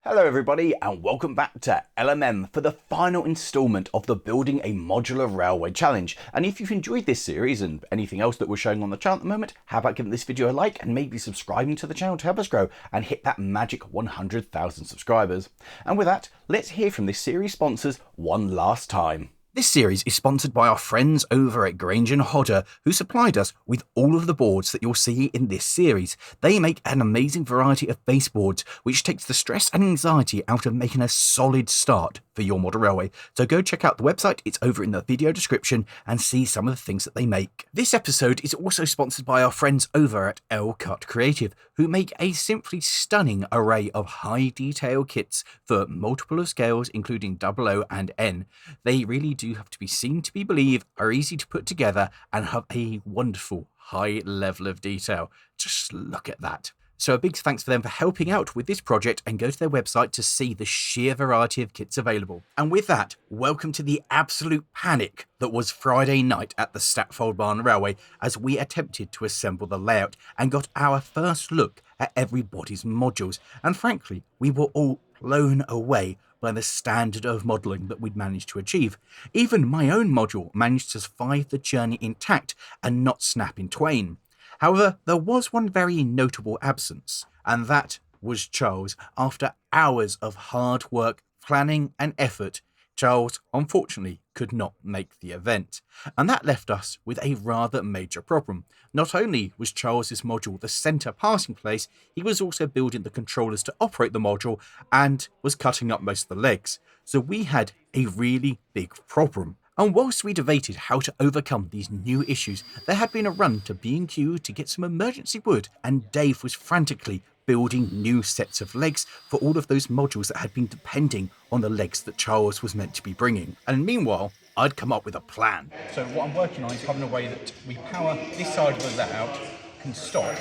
Hello everybody and welcome back to LMM for the final instalment of the Building a Modular Railway Challenge. And if you've enjoyed this series and anything else that we're showing on the channel at the moment, how about giving this video a like and maybe subscribing to the channel to help us grow and hit that magic 100,000 subscribers. And with that, let's hear from this series sponsors one last time. This series is sponsored by our friends over at Grange & Hodder, who supplied us with all of the boards that you'll see in this series. They make an amazing variety of baseboards, which takes the stress and anxiety out of making a solid start for your model railway. So go check out the website, it's over in the video description, and see some of the things that they make. This episode is also sponsored by our friends over at Cut Creative, who make a simply stunning array of high detail kits for multiple of scales, including 00 and N. They really do have to be seen to be believed, are easy to put together, and have a wonderful high level of detail. Just look at that. So a big thanks for them for helping out with this project, and go to their website to see the sheer variety of kits available. And with that, welcome to the absolute panic that was Friday night at the Statfold Barn Railway as we attempted to assemble the layout and got our first look at everybody's modules. And frankly, we were all blown away by the standard of modelling that we'd managed to achieve. Even my own module managed to survive the journey intact and not snap in twain. However, there was one very notable absence, and that was Charles. After hours of hard work, planning and effort, Charles unfortunately could not make the event, and that left us with a rather major problem. Not only was Charles's module the centre passing place, he was also building the controllers to operate the module and was cutting up most of the legs. So we had a really big problem. And whilst we debated how to overcome these new issues, there had been a run to B&Q to get some emergency wood, and Dave was frantically building new sets of legs for all of those modules that had been depending on the legs that Charles was meant to be bringing. And meanwhile, I'd come up with a plan. So what I'm working on is having a way that we power this side of the layout, can stop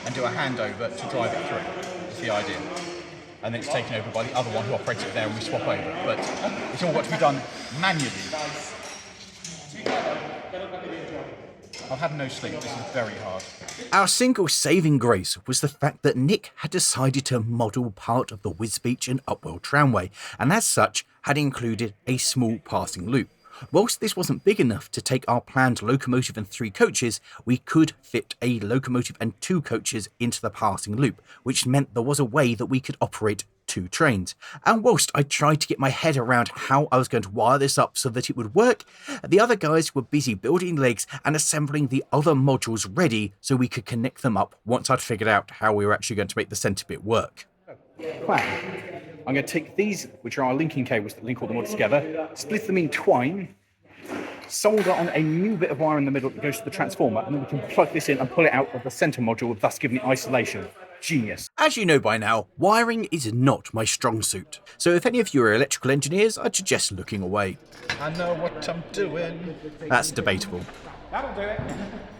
and do a handover to drive it through. That's the idea. And then it's taken over by the other one who operates it there, and we swap over. But it's all got to be done manually. I've had no sleep, this is very hard. Our single saving grace was the fact that Nick had decided to model part of the Wisbech and Upwell tramway, and as such had included a small passing loop. Whilst this wasn't big enough to take our planned locomotive and 3 coaches, we could fit a locomotive and 2 coaches into the passing loop, which meant there was a way that we could operate 2 trains. And whilst I tried to get my head around how I was going to wire this up so that it would work, the other guys were busy building legs and assembling the other modules ready so we could connect them up once I'd figured out how we were actually going to make the centre bit work. Plan. I'm going to take these, which are our linking cables that link all the modules together, split them in twine, solder on a new bit of wire in the middle that goes to the transformer, and then we can plug this in and pull it out of the centre module, thus giving it isolation. Genius. As you know by now, wiring is not my strong suit. So if any of you are electrical engineers, I'd suggest looking away. I know what I'm doing. That's debatable. That'll do it.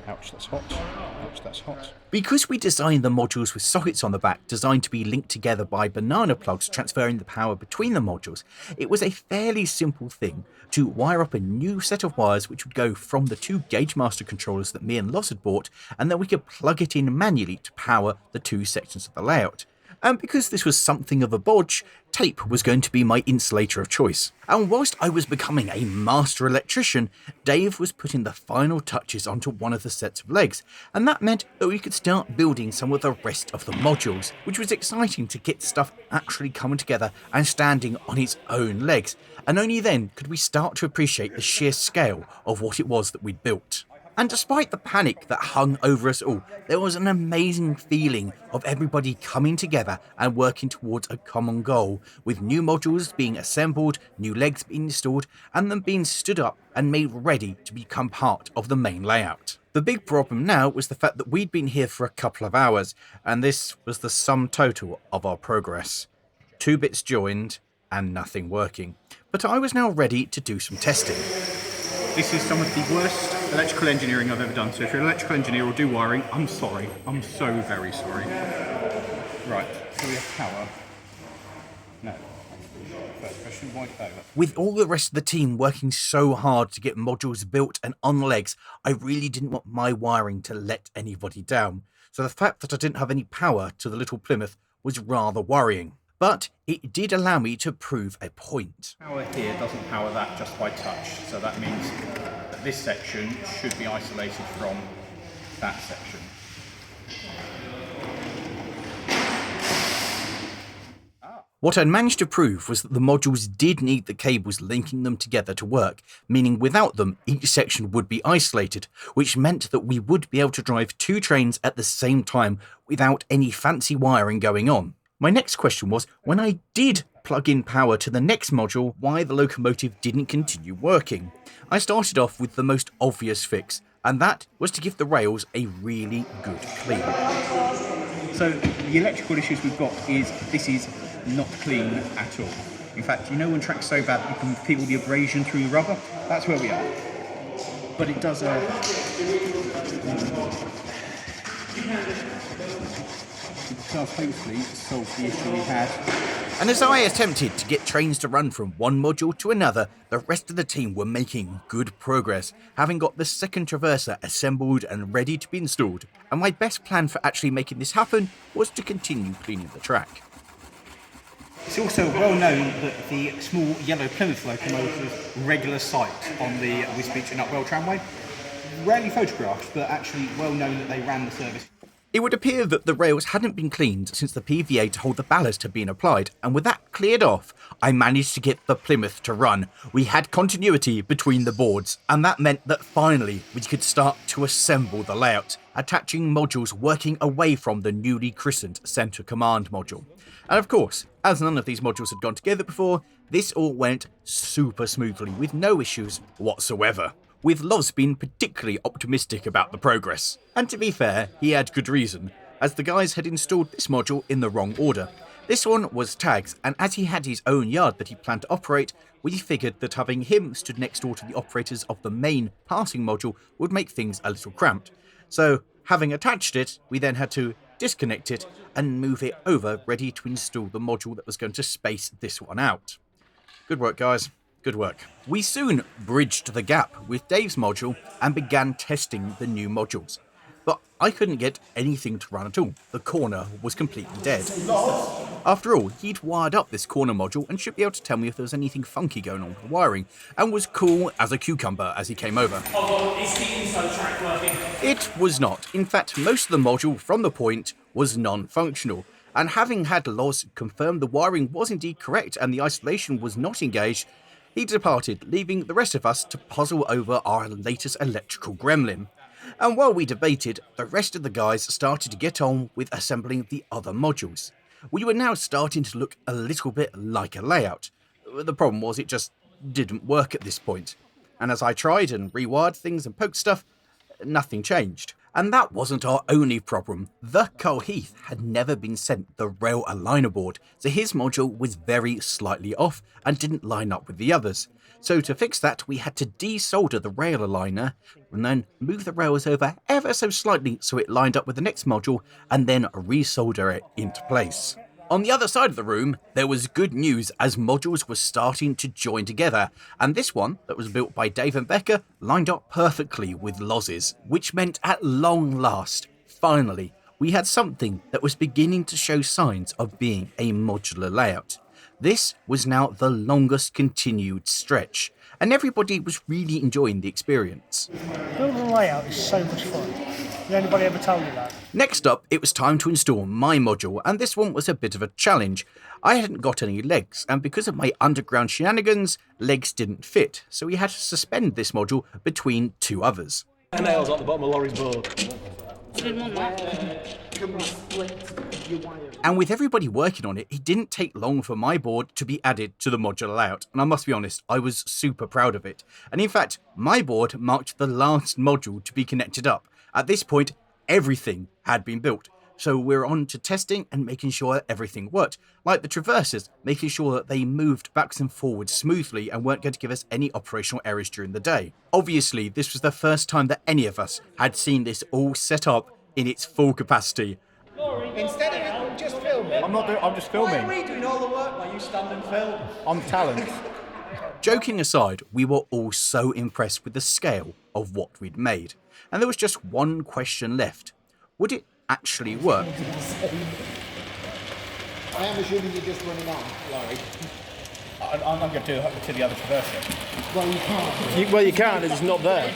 Ouch, that's hot. Ouch, that's hot. Because we designed the modules with sockets on the back designed to be linked together by banana plugs transferring the power between the modules, it was a fairly simple thing to wire up a new set of wires which would go from the 2 gauge master controllers that me and Lozz had bought, and then we could plug it in manually to power the 2 sections of the layout. And because this was something of a bodge, tape was going to be my insulator of choice. And whilst I was becoming a master electrician, Dave was putting the final touches onto one of the sets of legs, and that meant that we could start building some of the rest of the modules, which was exciting to get stuff actually coming together and standing on its own legs, and only then could we start to appreciate the sheer scale of what it was that we'd built. And despite the panic that hung over us all, there was an amazing feeling of everybody coming together and working towards a common goal, with new modules being assembled, new legs being installed, and them being stood up and made ready to become part of the main layout. The big problem now was the fact that we'd been here for a couple of hours, and this was the sum total of our progress. 2 bits joined, and nothing working. But I was now ready to do some testing. This is some of the worst electrical engineering I've ever done. So if you're an electrical engineer or do wiring, I'm sorry. I'm so very sorry. Right, so we have power. No. First question, why power? With all the rest of the team working so hard to get modules built and on legs, I really didn't want my wiring to let anybody down. So the fact that I didn't have any power to the little Plymouth was rather worrying. but it did allow me to prove a point. Power here doesn't power that just by touch, so that means that this section should be isolated from that section. What I'd managed to prove was that the modules did need the cables linking them together to work, meaning without them each section would be isolated, which meant that we would be able to drive 2 trains at the same time without any fancy wiring going on. My next question was, when I did plug in power to the next module, why the locomotive didn't continue working. I started off with the most obvious fix, and that was to give the rails a really good clean. So the electrical issues we've got is this is not clean at all. In fact, you know when track's so bad that you can feel the abrasion through the rubber? That's where we are. But it does hopefully solve the issue we had. And as I attempted to get trains to run from one module to another, the rest of the team were making good progress, having got the second traverser assembled and ready to be installed. And my best plan for actually making this happen was to continue cleaning the track. It's also well known that the small yellow Plymouth locomotive's regular sight on the Wisbech and Upwell tramway, rarely photographed, but actually well known that they ran the service. It would appear that the rails hadn't been cleaned since the PVA to hold the ballast had been applied, and with that cleared off, I managed to get the Plymouth to run. We had continuity between the boards, and that meant that finally we could start to assemble the layout, attaching modules working away from the newly christened Centre Command module. And of course, as none of these modules had gone together before, this all went super smoothly with no issues whatsoever, with Lozz being particularly optimistic about the progress. And to be fair, he had good reason, as the guys had installed this module in the wrong order. This one was Tag's, and as he had his own yard that he planned to operate, we figured that having him stood next door to the operators of the main passing module would make things a little cramped. So, having attached it, we then had to disconnect it and move it over, ready to install the module that was going to space this one out. Good work, guys. Good work. We soon bridged the gap with Dave's module and began testing the new modules. But I couldn't get anything to run at all. The corner was completely dead. After all, he'd wired up this corner module and should be able to tell me if there was anything funky going on with the wiring, and was cool as a cucumber as he came over. Is the info track working? It was not. In fact, most of the module from the point was non-functional. And having had Lozz confirm the wiring was indeed correct and the isolation was not engaged, he departed, leaving the rest of us to puzzle over our latest electrical gremlin. And while we debated, the rest of the guys started to get on with assembling the other modules. We were now starting to look a little bit like a layout. The problem was it just didn't work at this point. And as I tried and rewired things and poked stuff, nothing changed. And that wasn't our only problem. The Carl Heath had never been sent the rail aligner board, so his module was very slightly off and didn't line up with the others. So to fix that, we had to desolder the rail aligner and then move the rails over ever so slightly so it lined up with the next module and then resolder it into place. On the other side of the room, there was good news as modules were starting to join together, and this one, that was built by Dave and Becca, lined up perfectly with Lozz's, which meant at long last, finally, we had something that was beginning to show signs of being a modular layout. This was now the longest continued stretch, and everybody was really enjoying the experience. Building a layout is so much fun. Did anybody ever tell you that? Next up, it was time to install my module, and this one was a bit of a challenge. I hadn't got any legs, and because of my underground shenanigans, legs didn't fit, so we had to suspend this module between 2 others. Nails at the bottom of Laurie's board. And with everybody working on it, it didn't take long for my board to be added to the modular layout, and I must be honest, I was super proud of it. And in fact, my board marked the last module to be connected up. At this point, everything had been built, so we're on to testing and making sure everything worked, like the traversers, making sure that they moved backwards and forwards smoothly and weren't going to give us any operational errors during the day. Obviously, this was the first time that any of us had seen this all set up in its full capacity. Instead of just filming. I'm just filming. Why are we doing all the work while you stand and film? I'm talent. Joking aside, we were all so impressed with the scale of what we'd made. And there was just one question left. Would it actually work? I am assuming you're just running on, Lawrie. I'm going to do it to the other traverser. Well, you can't. Well, you can, it's not there.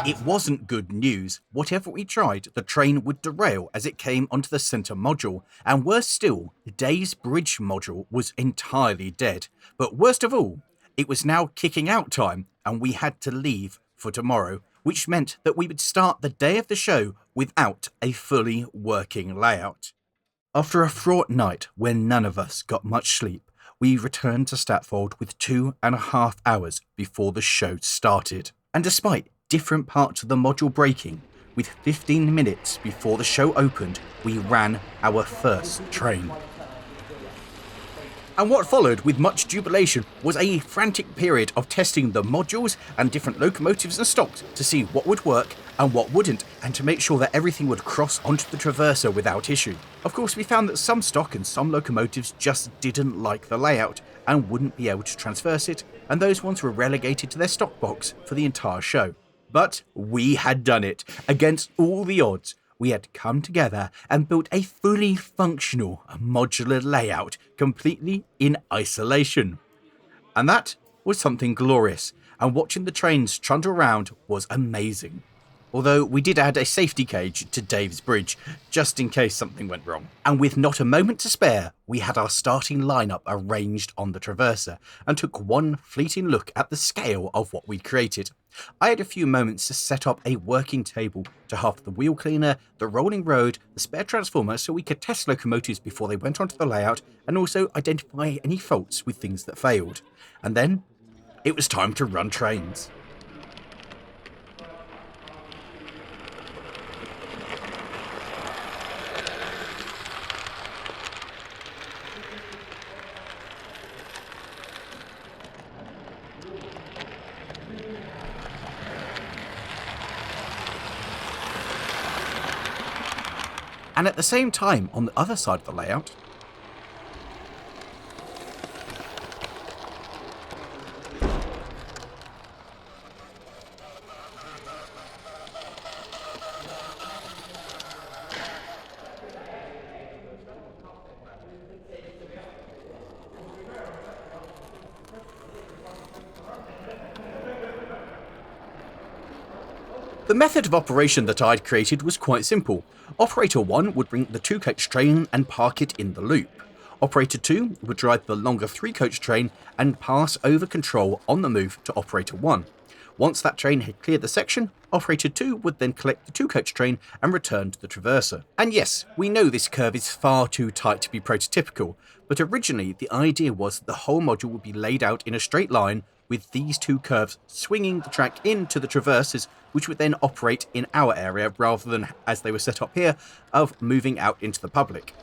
It wasn't good news. Whatever we tried, the train would derail as it came onto the centre module. And worse still, Dave's bridge module was entirely dead. But worst of all, it was now kicking out time and we had to leave for tomorrow, which meant that we would start the day of the show without a fully working layout. After a fraught night when none of us got much sleep, we returned to Statfold with 2.5 hours before the show started. And despite different parts of the module breaking, with 15 minutes before the show opened, we ran our first train. And what followed with much jubilation was a frantic period of testing the modules and different locomotives and stocks to see what would work and what wouldn't, and to make sure that everything would cross onto the traverser without issue. Of course, we found that some stock and some locomotives just didn't like the layout and wouldn't be able to transverse it, and those ones were relegated to their stock box for the entire show. But we had done it. Against all the odds, we had come together and built a fully functional modular layout completely in isolation. And that was something glorious, and watching the trains trundle around was amazing. Although we did add a safety cage to Dave's bridge, just in case something went wrong. And with not a moment to spare, we had our starting lineup arranged on the traverser, and took one fleeting look at the scale of what we'd created. I had a few moments to set up a working table to have the wheel cleaner, the rolling road, the spare transformer, so we could test locomotives before they went onto the layout, and also identify any faults with things that failed. And then, it was time to run trains. And at the same time, on the other side of the layout, the method of operation that I'd created was quite simple. Operator 1 would bring the 2-coach train and park it in the loop. Operator 2 would drive the longer 3-coach train and pass over control on the move to Operator 1. Once that train had cleared the section, Operator 2 would then collect the 2-coach train and return to the traverser. And yes, we know this curve is far too tight to be prototypical, but originally the idea was that the whole module would be laid out in a straight line with these two curves swinging the track into the traverses, which would then operate in our area rather than, as they were set up here, of moving out into the public.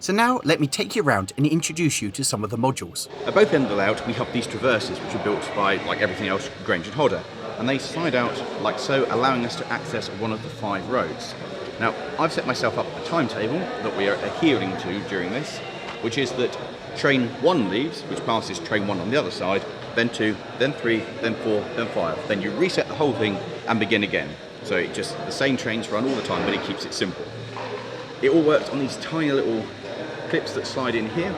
So now let me take you around and introduce you to some of the modules. At both ends of the layout we have these traverses, which are built by, like everything else, Grange and Hodder, and they slide out like so, allowing us to access one of the 5 roads. Now I've set myself up a timetable that we are adhering to during this, which is that train 1 leaves, which passes train 1 on the other side, then 2, then 3, then 4, then 5. Then you reset the whole thing and begin again. So it just, the same trains run all the time, but it keeps it simple. It all works on these tiny little clips that slide in here,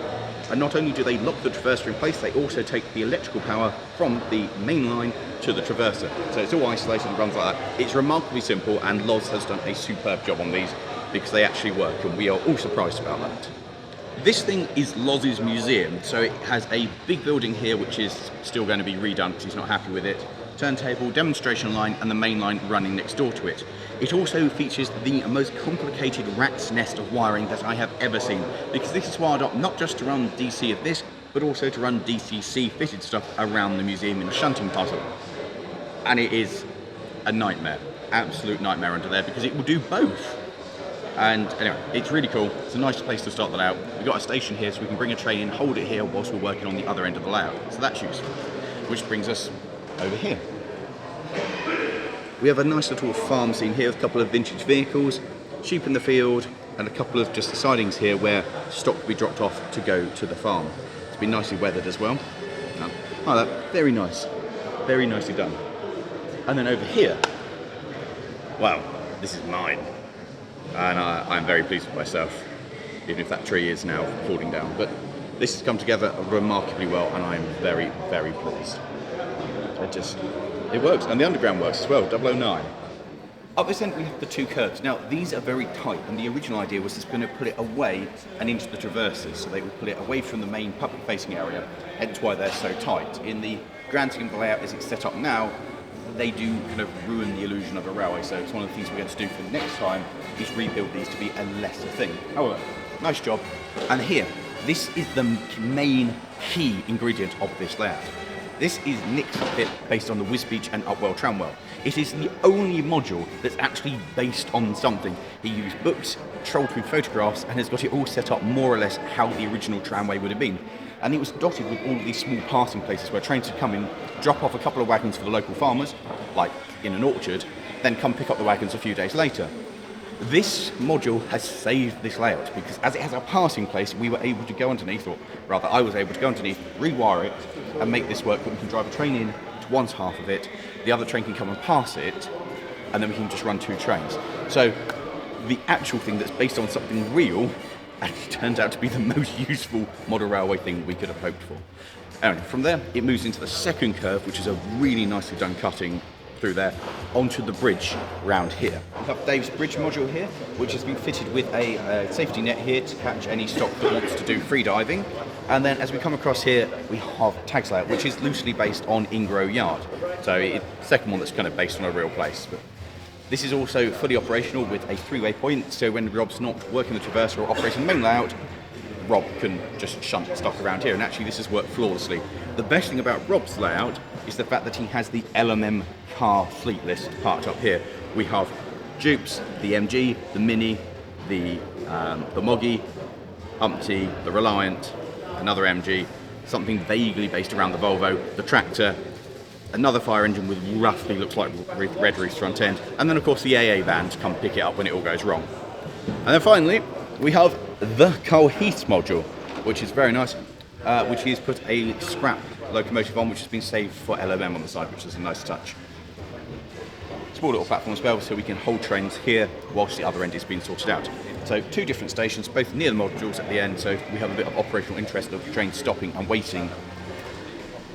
and not only do they lock the traverser in place, they also take the electrical power from the main line to the traverser. So it's all isolated and runs like that. It's remarkably simple, and Lozz has done a superb job on these because they actually work, and we are all surprised about that. This thing is Lozz's museum, so it has a big building here which is still going to be redone because he's not happy with it. turntable, demonstration line, and the main line running next door to it. It also features the most complicated rat's nest of wiring that I have ever seen, because this is wired up not just to run DC of this, but also to run DCC fitted stuff around the museum in a shunting puzzle. And it is a nightmare, absolute nightmare under there, because it will do both. And anyway, it's really cool. It's a nice place to start that out. We've got a station here, so we can bring a train in, hold it here whilst we're working on the other end of the layout. So that's useful. Which brings us over here. We have a nice little farm scene here with a couple of vintage vehicles, sheep in the field, and a couple of just sidings here where stock will be dropped off to go to the farm. It's been nicely weathered as well. Oh, that very nice. Very nicely done. And then over here, wow, this is mine. And I'm very pleased with myself, even if that tree is now falling down. But this has come together remarkably well, and I'm very, very pleased. It works, and the underground works as well, 009. Up this end we have the two curbs. Now these are very tight, and the original idea was just going to put it away and into the traverses, so they would put it away from the main public facing area, hence why they're so tight. In the grand scheme of the layout as it's set up now, they do kind of ruin the illusion of a railway, so it's one of the things we're going to do for the next time is rebuild these to be a lesser thing. However, nice job. And here, this is the main key ingredient of this layout. This is Nick's bit based on the Wisbech and Upwell tramwell. It is the only module that's actually based on something. He used books, trolled through photographs, and has got it all set up more or less how the original tramway would have been. And it was dotted with all of these small passing places where trains would come in, drop off a couple of wagons for the local farmers, like in an orchard, then come pick up the wagons a few days later. This module has saved this layout because as it has a passing place, we were able to go underneath, or rather I was able to go underneath, rewire it, and make this work, but we can drive a train in to one half of it, the other train can come and pass it, and then we can just run two trains. So the actual thing that's based on something real actually turned out to be the most useful model railway thing we could have hoped for. Anyway, from there, it moves into the second curve, which is a really nicely done cutting through there, onto the bridge round here. We have Dave's bridge module here, which has been fitted with a safety net here to catch any stock that wants to do free diving. And then as we come across here, we have Tag's layout, which is loosely based on Ingrove Yard. So it's the second one that's kind of based on a real place. But this is also fully operational with a three-way point, so when Rob's not working the traverser or operating the main layout, Rob can just shunt stock around here, and actually this has worked flawlessly. The best thing about Rob's layout is the fact that he has the LMM car fleet list parked up here. We have Dupes, the MG, the Mini, the Moggy, Humpty, the Reliant, another MG, something vaguely based around the Volvo, the tractor, another fire engine with roughly looks like red roof's front end, and then of course the AA van to come pick it up when it all goes wrong. And then finally, we have the Carl Heath module, which is very nice, which he's put a scrap locomotive on, which has been saved for LMM on the side, which is a nice touch. Small little platform as well, so we can hold trains here whilst the other end is being sorted out. So two different stations, both near the modules at the end, so we have a bit of operational interest of trains stopping and waiting.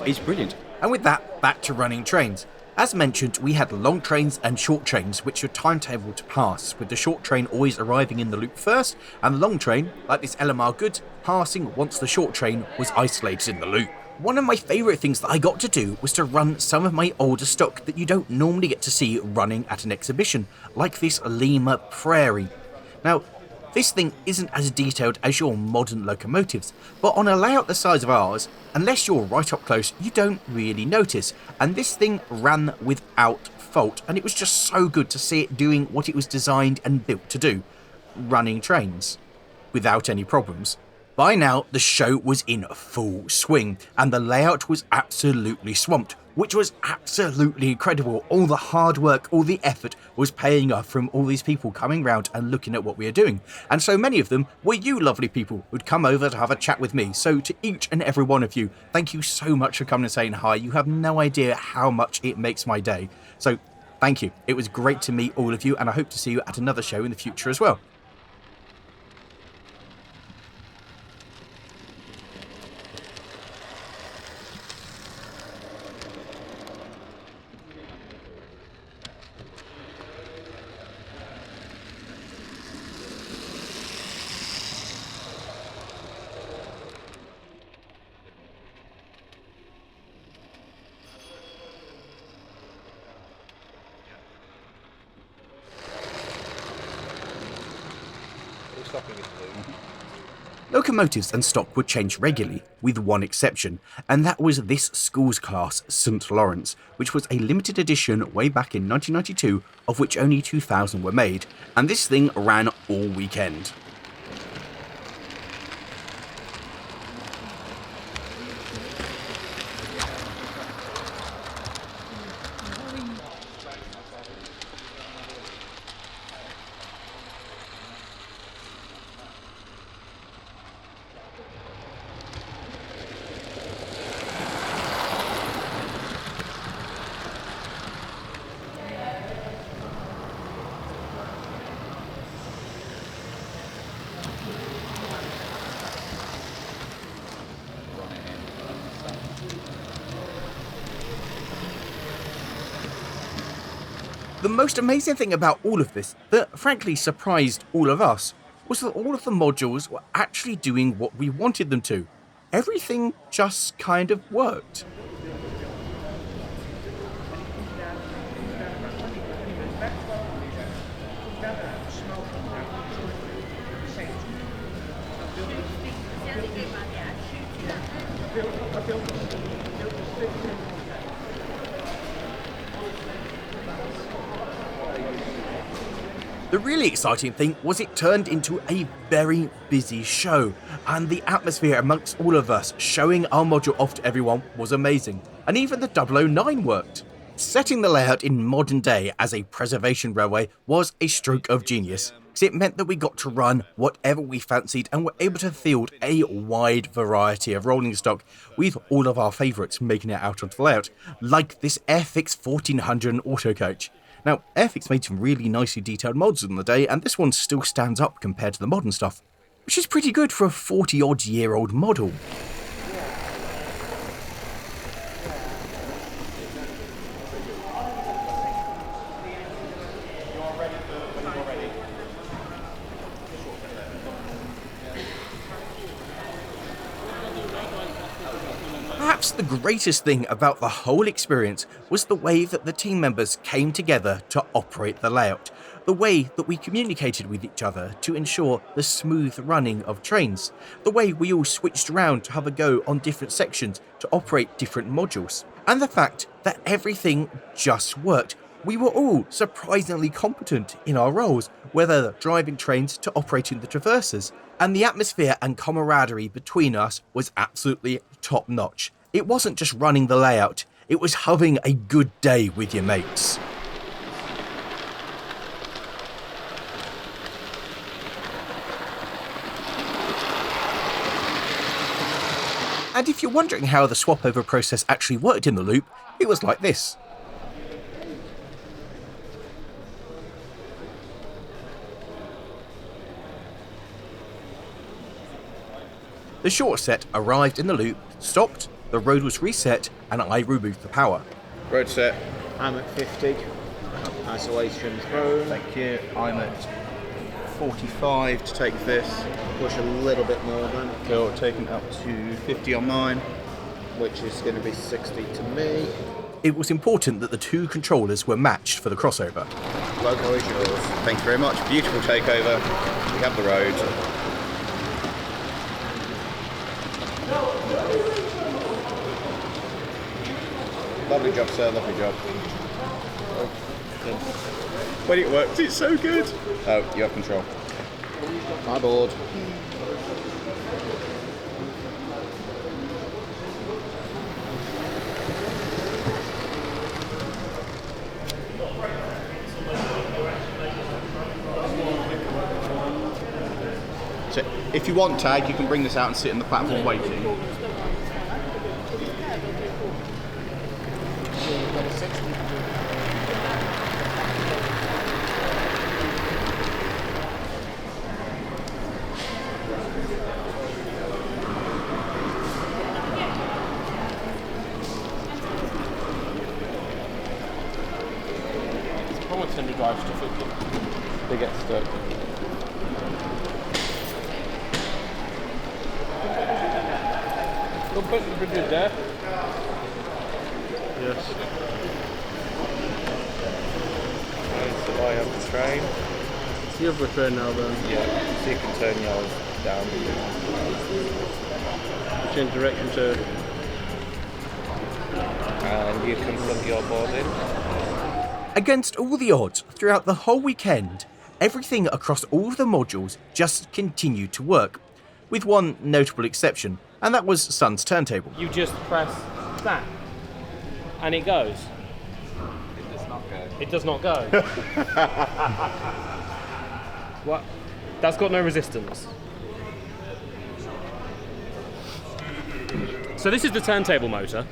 It's brilliant. And with that, back to running trains. As mentioned, we had long trains and short trains which were timetabled to pass, with the short train always arriving in the loop first, and the long train, like this LMR goods, passing once the short train was isolated in the loop. One of my favourite things that I got to do was to run some of my older stock that you don't normally get to see running at an exhibition, like this Lima Prairie. Now, this thing isn't as detailed as your modern locomotives, but on a layout the size of ours, unless you're right up close, you don't really notice. And this thing ran without fault, and it was just so good to see it doing what it was designed and built to do, running trains, without any problems. By now, the show was in full swing, and the layout was absolutely swamped, which was absolutely incredible. All the hard work, all the effort was paying off from all these people coming round and looking at what we are doing. And so many of them were you lovely people who'd come over to have a chat with me. So to each and every one of you, thank you so much for coming and saying hi. You have no idea how much it makes my day. So thank you. It was great to meet all of you, and I hope to see you at another show in the future as well. stopping in the loop. Locomotives and stock would change regularly, with one exception, and that was this school's class, St Lawrence, which was a limited edition way back in 1992, of which only 2,000 were made, and this thing ran all weekend. The most amazing thing about all of this, that frankly surprised all of us, was that all of the modules were actually doing what we wanted them to. Everything just kind of worked. The really exciting thing was it turned into a very busy show, and the atmosphere amongst all of us showing our module off to everyone was amazing, and even the 009 worked. Setting the layout in modern day as a preservation railway was a stroke of genius, because it meant that we got to run whatever we fancied and were able to field a wide variety of rolling stock, with all of our favourites making it out onto the layout, like this Airfix 1400 auto coach. Now, Airfix made some really nicely detailed mods in the day, and this one still stands up compared to the modern stuff, which is pretty good for a 40-odd-year-old model. Perhaps the greatest thing about the whole experience was the way that the team members came together to operate the layout, the way that we communicated with each other to ensure the smooth running of trains, the way we all switched around to have a go on different sections to operate different modules, and the fact that everything just worked. We were all surprisingly competent in our roles, whether driving trains to operating the traversers, and the atmosphere and camaraderie between us was absolutely top notch. It wasn't just running the layout, it was having a good day with your mates. And if you're wondering how the swap over process actually worked in the loop, it was like this. The short set arrived in the loop, stopped, the road was reset, and I removed the power. Road set. I'm at 50. Isolation thrown. Thank you. I'm at 45 to take this. Push a little bit more then, Cool. Taking up to 50 on mine. which is going to be 60 to me. It was important that the two controllers were matched for the crossover. Logo is yours. Thank you very much. Beautiful takeover. We have the road. Lovely job, sir. Lovely job. When it works, it's so good. Oh, you have control. My board. So if you want tag, you can bring this out and sit on the platform waiting. Probably tend to drive stuff if they get stuck. Don't put the bridge there. Yes. That's the way of the train. the other train now then. Yeah, so you can turn yours down. Change direction to. And you can plug your board in. Against all the odds, throughout the whole weekend, everything across all of the modules just continued to work, with one notable exception, and that was Sun's turntable. You just press that, and it goes. It does not go. It does not go. What? That's got no resistance. So this is the turntable motor.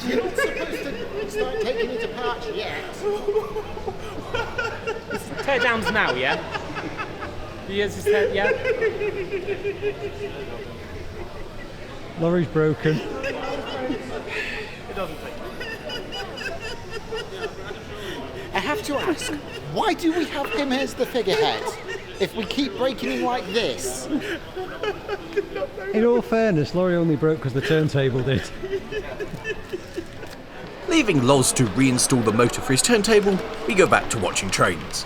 You're not supposed to start taking it apart yet. Tear downs now, yeah? Yes, yeah? Lorry's broken. It doesn't take. I have to ask, why do we have him as the figurehead? If we keep breaking him like this. In all fairness, Lawrie only broke because the turntable did. Leaving Lozz to reinstall the motor for his turntable, we go back to watching trains.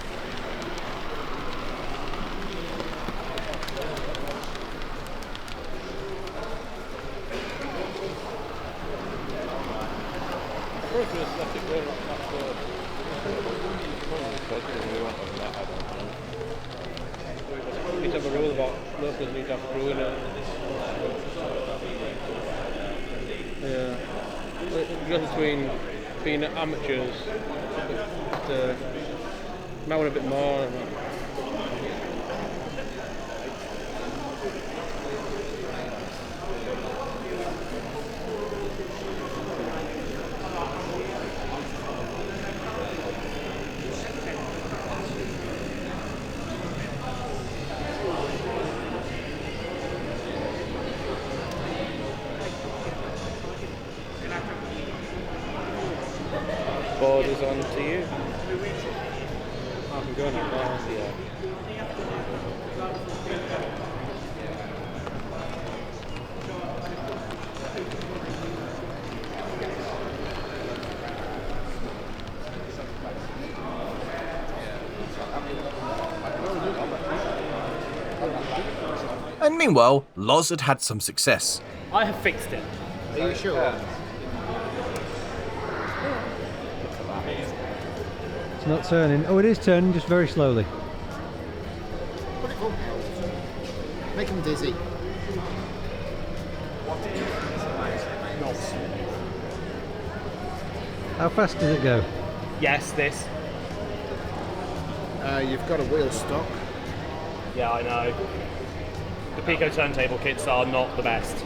We have a rule about locals need to have crew in it. Yeah. The difference between being amateurs, might want a bit more. Board is on to you. I can go now. Yeah. And meanwhile, Lozz had had some success. I have fixed it. Are you sure? It's not turning. Oh, it is turning, just very slowly. Put it full. Make him dizzy. How fast does it go? Yes, this. You've got a wheel stock. Yeah, I know. The Pico turntable kits are not the best.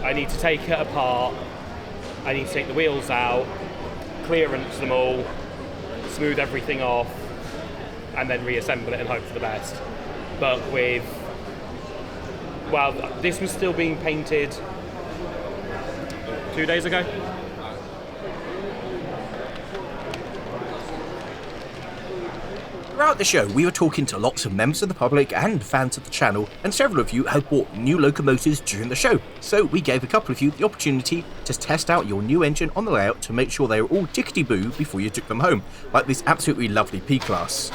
I need to take it apart. I need to take the wheels out, clearance them all, smooth everything off, and then reassemble it and hope for the best. But with, well, this was still being painted 2 days ago. Throughout the show, we were talking to lots of members of the public and fans of the channel, and several of you have bought new locomotives during the show, so we gave a couple of you the opportunity to test out your new engine on the layout to make sure they were all tickety-boo before you took them home, like this absolutely lovely P-Class.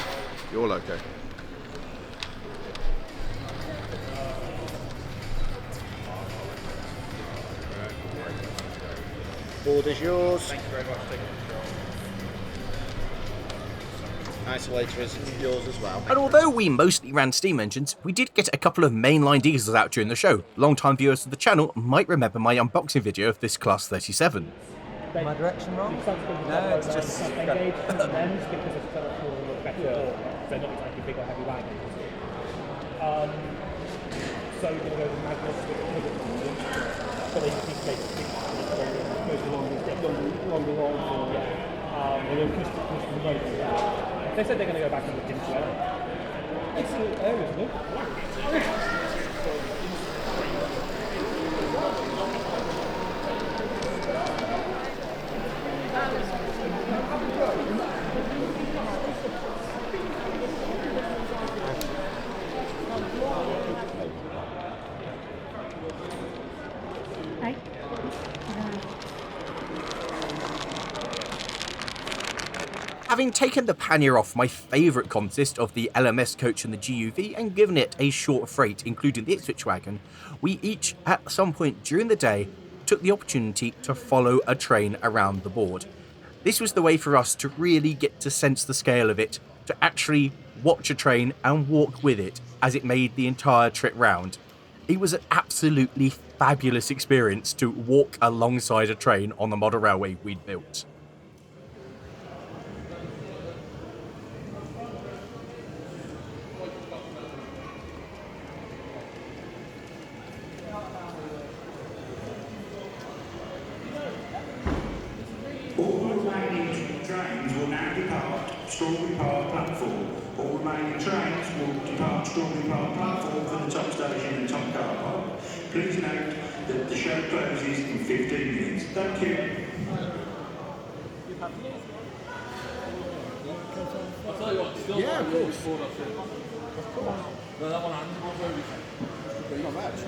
You're all okay. Board is yours. Isolator is yours as well. And although we mostly ran steam engines, we did get a couple of mainline diesels out during the show. Long-time viewers of the channel might remember my unboxing video of this Class 37. My direction wrong? No, it's just... Because it's going to feel a little better. They're not exactly big or heavy wagons. So you're going to go with magnets with pivot, but then you can take longer lines, and then push the motor. They said they're going to go back and look into it. It's an area, isn't it? Having taken the pannier off my favourite consist of the LMS coach and the GUV and given it a short freight, including the Ipswich wagon, we each, at some point during the day, took the opportunity to follow a train around the board. This was the way for us to really get to sense the scale of it, to actually watch a train and walk with it as it made the entire trip round. It was an absolutely fabulous experience to walk alongside a train on the model railway we'd built. All remaining trains will now depart Strawberry Park platform. All remaining trains will depart Strawberry Park platform for the top station and top car park. Please note that the show closes in 15 minutes. Thank you. Yeah, of course. No, that one I'm not much.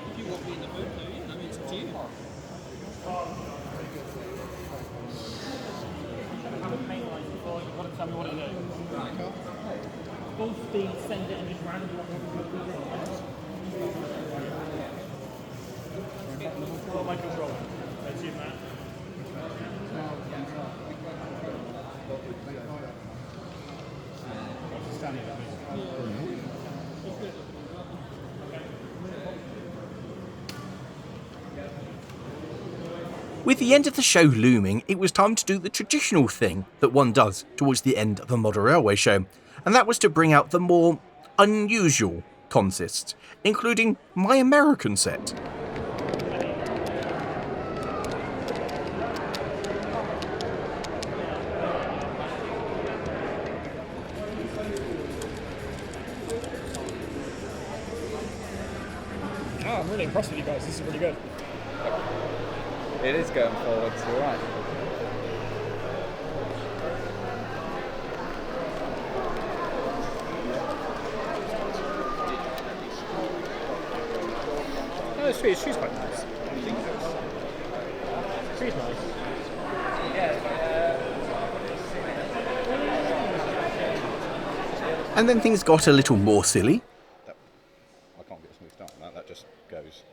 If you want me in the boat, though, yeah, I mean, it's up to you. You've got to tell me what it is. Both the send it and just randomly what my controller. Let's use that. With the end of the show looming, it was time to do the traditional thing that one does towards the end of a model railway show, and that was to bring out the more unusual consists, including my American set. Oh, I'm really impressed with you guys. This is really good. It is going forward, so right. Oh, the street's quite nice. Street's nice. And then things got a little more silly. I can't get a smooth start on that, that just goes.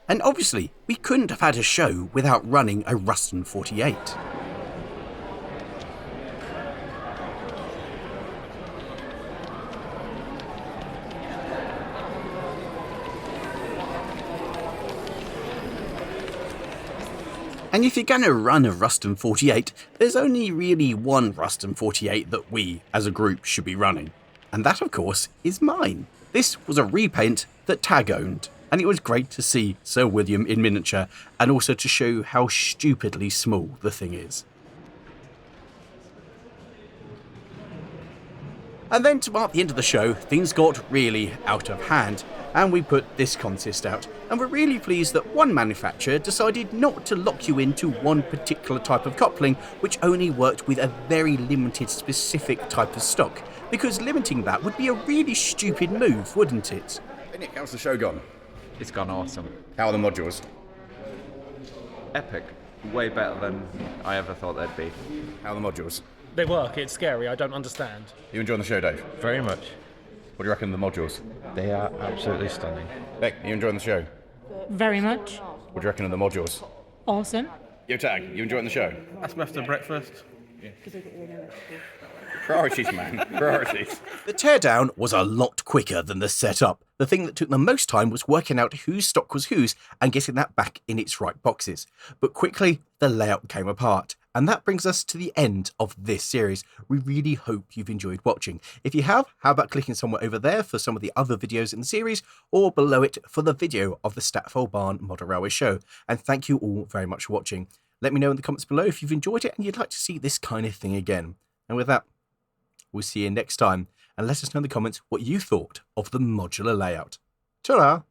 And obviously, we couldn't have had a show without running a Ruston 48. And if you're going to run a Ruston 48, there's only really one Ruston 48 that we, as a group, should be running. And that, of course, is mine. This was a repaint that Tag owned, and it was great to see Sir William in miniature, and also to show how stupidly small the thing is. And then to mark the end of the show, things got really out of hand, and we put this consist out, and we're really pleased that one manufacturer decided not to lock you into one particular type of coupling, which only worked with a very limited specific type of stock, because limiting that would be a really stupid move, wouldn't it? Hey Nick, how's the show gone? It's gone awesome. How are the modules? Epic. Way better than I ever thought they'd be. How are the modules? They work. It's scary. I don't understand. You enjoying the show, Dave? Very much. What do you reckon of the modules? They are absolutely stunning. Beck, you enjoying the show? Very much. What do you reckon of the modules? Awesome. Yo, Tag, you enjoying the show? That's me after breakfast. Priorities, man. Priorities. The teardown was a lot quicker than the setup. The thing that took the most time was working out whose stock was whose and getting that back in its right boxes. But quickly, the layout came apart. And that brings us to the end of this series. We really hope you've enjoyed watching. If you have, how about clicking somewhere over there for some of the other videos in the series, or below it for the video of the Statfold Barn Model Railway show. And thank you all very much for watching. Let me know in the comments below if you've enjoyed it and you'd like to see this kind of thing again. And with that, we'll see you next time, and let us know in the comments what you thought of the modular layout. Ta-ra!